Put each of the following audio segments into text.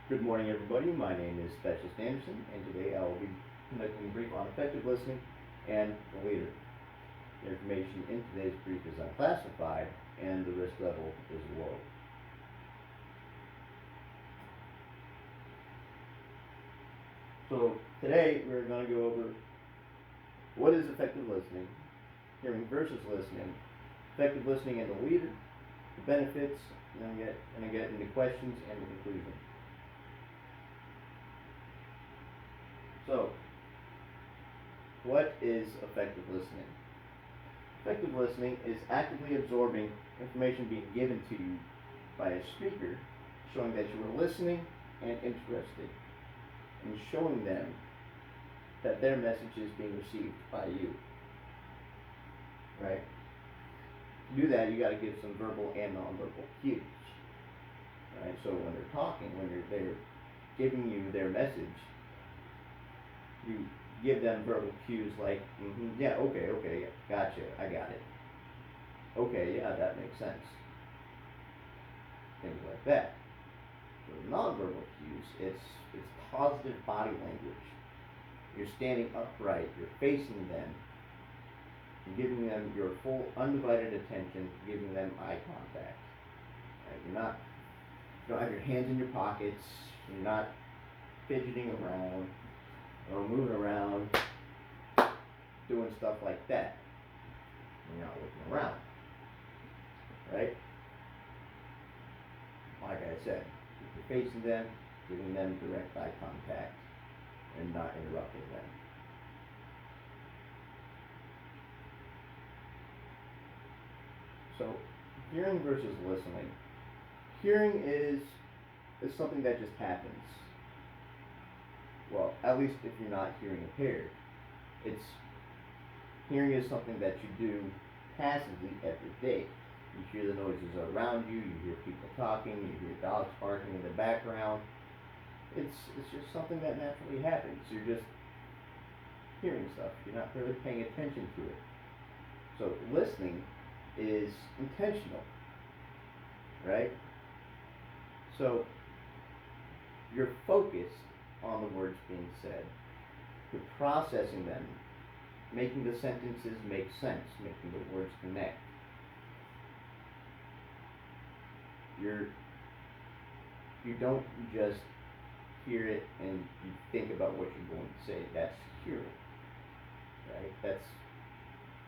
Good morning, everybody. My name is Specialist Anderson, and today I will be conducting a brief on effective listening and the leader. The information in today's brief is unclassified, and the risk level is low. So today we're going to go over what is effective listening, hearing versus listening, effective listening and the leader, the benefits, and then get into questions and the conclusion. So, what is effective listening? Effective listening is actively absorbing information being given to you by a speaker, showing that you are listening and interested, and showing them that their message is being received by you. Right? To do that, you got to give some verbal and nonverbal cues. Right? So when they're talking, when they're giving you their message, you give them verbal cues like, yeah, okay, gotcha, I got it. Okay, yeah, that makes sense. Things like that. For nonverbal cues, it's positive body language. You're standing upright, you're facing them, you're giving them your full undivided attention, giving them eye contact. Right? You don't have your hands in your pockets, you're not fidgeting around, or moving around, doing stuff like that. You're not looking around, right? Like I said, you're facing them, giving them direct eye contact, and not interrupting them. So, hearing versus listening. Hearing is something that just happens. Well, at least if you're not hearing impaired. It's hearing is something that you do passively every day. You hear the noises around you, you hear people talking, you hear dogs barking in the background. It's just something that naturally happens. You're just hearing stuff. You're not really paying attention to it. So listening is intentional, right? So you're focused on the words being said. You're processing them, making the sentences make sense, making the words connect. You don't just hear it and you think about what you're going to say. That's hearing, right?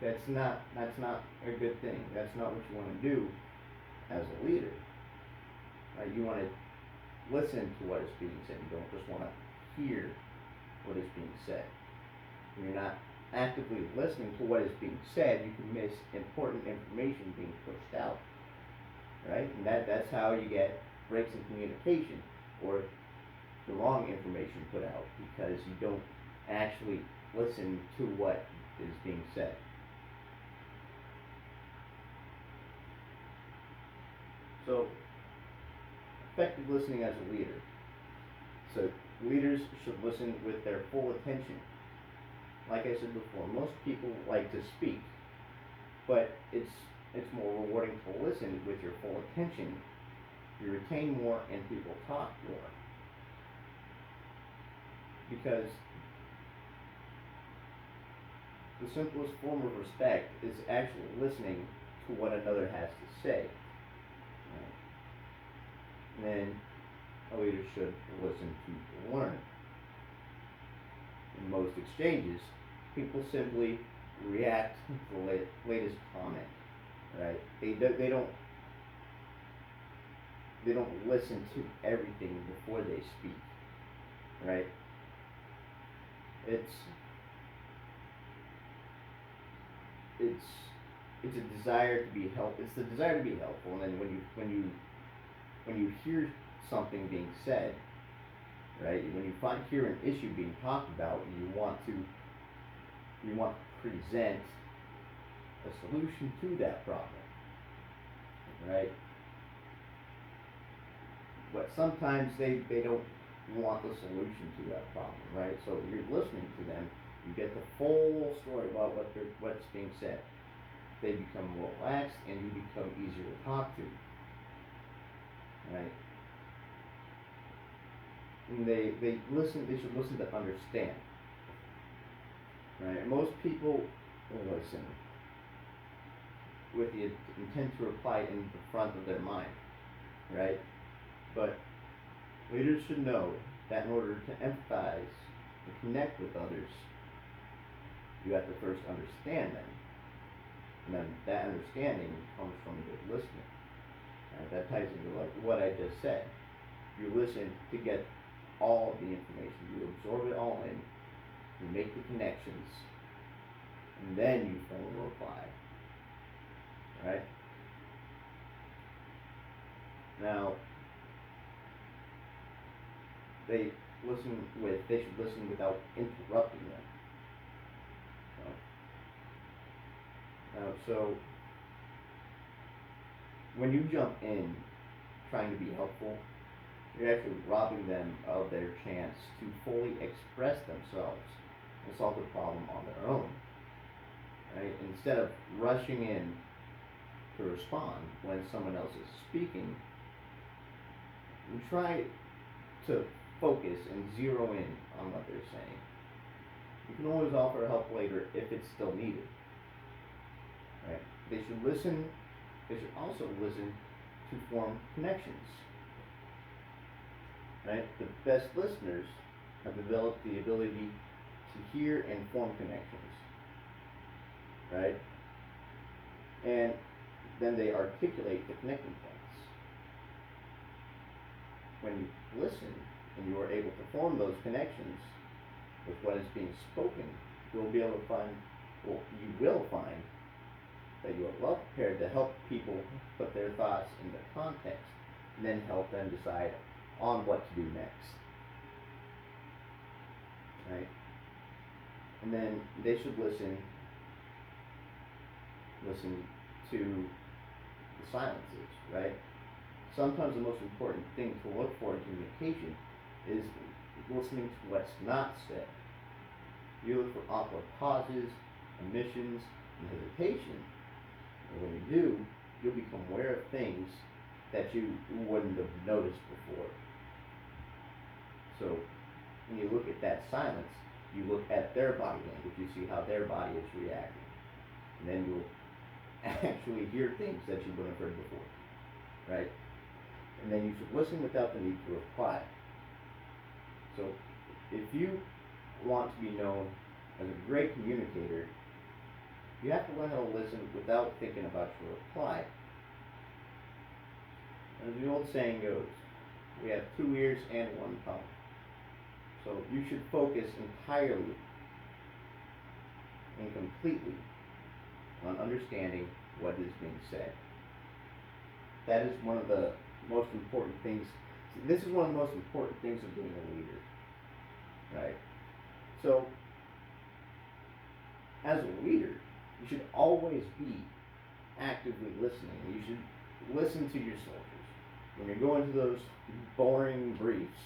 That's not a good thing. That's not what you want to do as a leader. Right? You want to listen to what is being said. You don't just want to hear what is being said. When you're not actively listening to what is being said, you can miss important information being pushed out. Right? And that's how you get breaks in communication or the wrong information put out because you don't actually listen to what is being said. So, effective listening as a leader. So, leaders should listen with their full attention. Like I said before, most people like to speak, but it's more rewarding to listen with your full attention. You retain more and people talk more. Because the simplest form of respect is actually listening to what another has to say. Right? And then a leader should listen to learn. In most exchanges, people simply react to the latest comment. Right? They don't listen to everything before they speak. Right? It's a desire to be help. It's the desire to be helpful, and then when you hear something being said, right? When you hear an issue being talked about, you want to present a solution to that problem, right? But sometimes they don't want the solution to that problem, right? So you're listening to them, you get the full story about what's being said. They become more relaxed and you become easier to talk to, right? And they listen. They should listen to understand. Right? Most people listen with the intent to reply in the front of their mind, right? But leaders should know that in order to empathize and connect with others, you have to first understand them. And then that understanding comes from good listening. Right? That ties into like what I just said. You listen to get all of the information. You absorb it all in. You make the connections. And then you form a reply. Right? Now, they should listen without interrupting them. So when you jump in trying to be helpful, you're actually robbing them of their chance to fully express themselves and solve the problem on their own. Right? Instead of rushing in to respond when someone else is speaking, you try to focus and zero in on what they're saying. You can always offer help later if it's still needed. Right? They should listen. They should also listen to form connections. Right? The best listeners have developed the ability to hear and form connections. Right? And then they articulate the connecting points. When you listen and you are able to form those connections with what is being spoken, you will find that you are well prepared to help people put their thoughts into context and then help them decide on what to do next. Right? And then they should listen to the silences, right? Sometimes the most important thing to look for in communication is listening to what's not said. You look for awkward pauses, omissions, and hesitation. And when you do, you'll become aware of things that you wouldn't have noticed before. So when you look at that silence, you look at their body language, you see how their body is reacting. And then you'll actually hear things that you wouldn't have heard before. Right? And then you should listen without the need to reply. So if you want to be known as a great communicator, you have to learn how to listen without thinking about your reply. As the old saying goes, we have 2 ears and 1 tongue. So you should focus entirely and completely on understanding what is being said. That is one of the most important things. This is one of the most important things of being a leader. Right? So, as a leader, you should always be actively listening. You should listen to your soldiers. When you're going to those boring briefs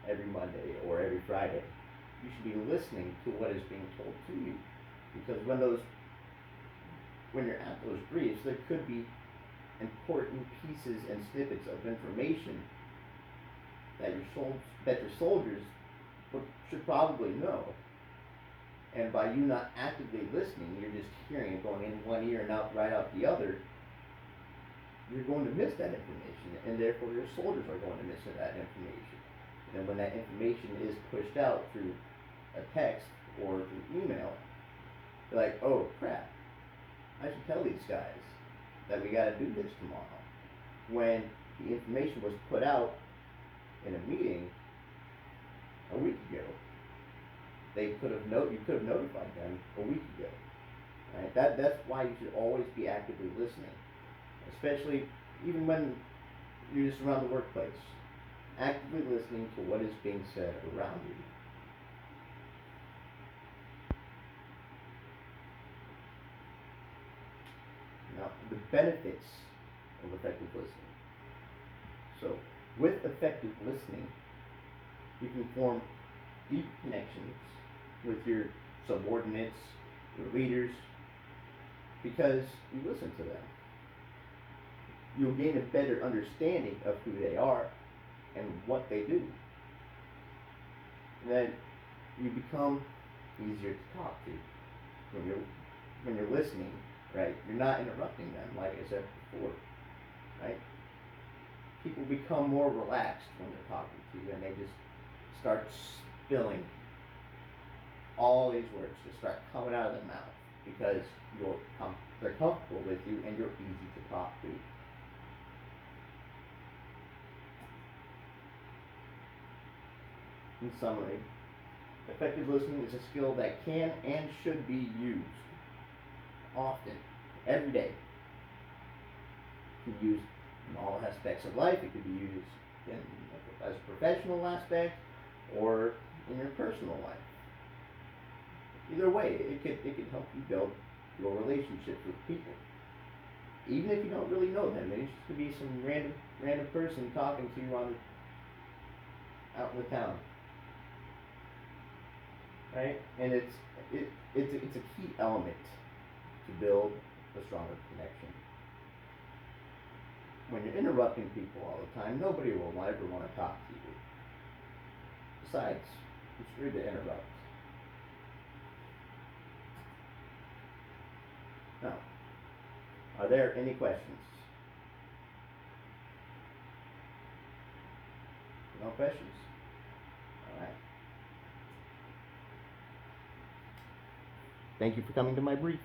every Monday or every Friday, you should be listening to what is being told to you. Because when you're at those briefs, there could be important pieces and snippets of information that your soldiers should probably know. And by you not actively listening, you're just hearing it going in one ear and out right out the other, you're going to miss that information, and therefore your soldiers are going to miss that information. And when that information is pushed out through a text or through email, they're like, oh crap, I should tell these guys that we got to do this tomorrow. When the information was put out in a meeting a week ago, you could have notified them a week ago. Right? That's why you should always be actively listening, especially even when you're just around the workplace. Actively listening to what is being said around you. Now, the benefits of effective listening. So, with effective listening, you can form deep connections with your subordinates, your leaders, because you listen to them. You'll gain a better understanding of who they are and what they do. then you become easier to talk to when you're listening, right? You're not interrupting them, like I said before, right? People become more relaxed when they're talking to you, and they just start spilling all these words just start coming out of their mouth because they're comfortable with you and you're easy to talk to. In summary, effective listening is a skill that can and should be used often, every day. It can be used in all aspects of life. It could be used as a professional aspect or in your personal life. Either way, it could help you build your relationships with people. Even if you don't really know them, it just could be some random person talking to you out in the town, right? And it's a key element to build a stronger connection. When you're interrupting people all the time, nobody will ever want to talk to you. Besides, it's rude to interrupt. Now, are there any questions? No questions? All right. Thank you for coming to my brief.